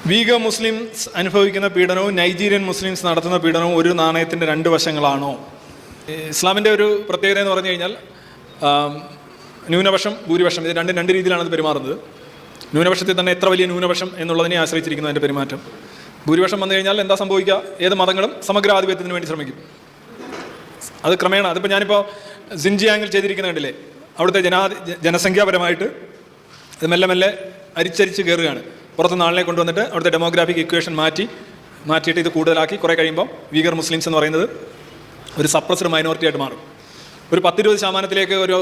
Veega Muslims അനുഭവിക്കുന്ന പീഡനവും Nigerian Muslims നടത്തുന്ന പീഡനവും ഒരു നാണയത്തിൻ്റെ രണ്ട് വശങ്ങളാണോ? ഇസ്ലാമിൻ്റെ ഒരു പ്രത്യേകത എന്ന് പറഞ്ഞു കഴിഞ്ഞാൽ ന്യൂനപക്ഷം ഭൂരിപക്ഷം ഇത് രണ്ട് രീതിയിലാണ് അത് പെരുമാറുന്നത്. ന്യൂനപക്ഷത്തിൽ തന്നെ എത്ര വലിയ ന്യൂനപക്ഷം എന്നുള്ളതിനെ ആശ്രയിച്ചിരിക്കുന്നു അതിൻ്റെ പെരുമാറ്റം. ഭൂരിപക്ഷം വന്നു കഴിഞ്ഞാൽ എന്താ സംഭവിക്കുക? ഏത് മതങ്ങളും സമഗ്രാധിപത്യത്തിന് വേണ്ടി ശ്രമിക്കും. അത് ക്രമേണ അതിപ്പോൾ ഞാനിപ്പോൾ സിൻജിയാങ്ങിൽ ചെയ്തിരിക്കുന്ന കണ്ടില്ലേ, അവിടുത്തെ ജനസംഖ്യാപരമായിട്ട് ഇത് മെല്ലെ അരിച്ചരിച്ച് കയറുകയാണ്. പുറത്തുനിന്ന് ആളിനെ കൊണ്ടുവന്നിട്ട് അവിടുത്തെ ഡെമോഗ്രാഫിക് ഇക്വേഷൻ മാറ്റിയിട്ട് ഇത് കൂടുതലാക്കി കുറേ കഴിയുമ്പോൾ വീഗർ മുസ്ലിംസ് എന്ന് പറയുന്നത് ഒരു സപ്രസ്ഡ് മൈനോറിറ്റി ആയിട്ട് മാറും. ഒരു 10-20% ഒരു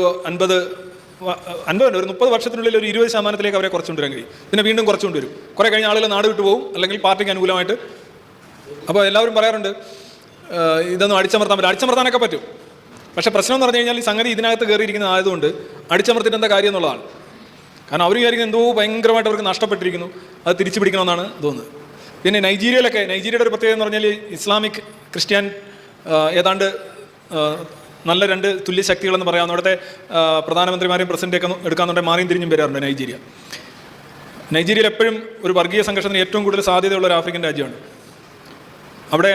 30 വർഷത്തിനുള്ളിൽ ഒരു 20% അവരെ കുറച്ചുകൊണ്ടുവരാൻ കഴിയും. പിന്നെ വീണ്ടും കുറച്ചുകൊണ്ടുവരും. കുറേ കഴിഞ്ഞ ആളുകൾ നാട് വിട്ടു പോകും, അല്ലെങ്കിൽ പാർട്ടിക്ക് അനുകൂലമായിട്ട്. അപ്പോൾ എല്ലാവരും പറയാറുണ്ട് ഇതൊന്നും അടിച്ചമർത്താൻ പറ്റും. അടിച്ചമർത്താനൊക്കെ പറ്റും. പക്ഷേ പ്രശ്നം എന്ന് പറഞ്ഞു കഴിഞ്ഞാൽ ഈ സംഗതി ഇതിനകത്ത് കയറിയിരിക്കുന്ന ആയതുകൊണ്ട് അടിച്ചമർത്തിയിട്ട് എന്താ കാര്യം എന്നുള്ളതാണ്. കാരണം അവർ വിചാരിക്കുന്നത് എന്തോ ഭയങ്കരമായിട്ട് അവർക്ക് നഷ്ടപ്പെട്ടിരിക്കുന്നു, അത് തിരിച്ചു പിടിക്കണമെന്നാണ് തോന്നുന്നത്. പിന്നെ നൈജീരിയയുടെ ഒരു പ്രത്യേകത എന്ന് പറഞ്ഞാൽ ഇസ്ലാമിക് ക്രിസ്ത്യൻ ഏതാണ്ട് നല്ല രണ്ട് തുല്യ ശക്തികളെന്ന് പറയാവുന്ന അവിടുത്തെ പ്രധാനമന്ത്രിമാരെയും പ്രസിഡൻ്റെയൊക്കെ എടുക്കാന്നുണ്ടെങ്കിൽ മാറിയും തിരിഞ്ഞും വരാറുണ്ട് നൈജീരിയയിൽ എപ്പോഴും ഒരു വർഗീയ സംഘർഷത്തിന് ഏറ്റവും കൂടുതൽ സാധ്യതയുള്ള ഒരു ആഫ്രിക്കൻ രാജ്യമാണ്. അവിടെ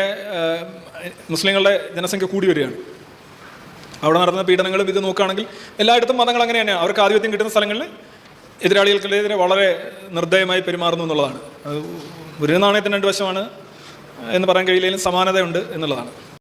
മുസ്ലിങ്ങളുടെ ജനസംഖ്യ കൂടി വരികയാണ്. അവിടെ നടത്തുന്ന പീഡനങ്ങളും ഇത് നോക്കുകയാണെങ്കിൽ എല്ലായിടത്തും മതങ്ങൾ അങ്ങനെ തന്നെയാണ്. അവർക്ക് ആധിപത്യം കിട്ടുന്ന സ്ഥലങ്ങളിൽ എതിരാളികൾക്കെതിരെ വളരെ നിർദ്ദയമായി പെരുമാറുന്നു എന്നുള്ളതാണ്. ഒരു നാണയത്തിന് രണ്ട് വശമാണ് എന്ന് പറയാൻ കഴിയില്ലെങ്കിലും സമാനതയുണ്ട് എന്നുള്ളതാണ്.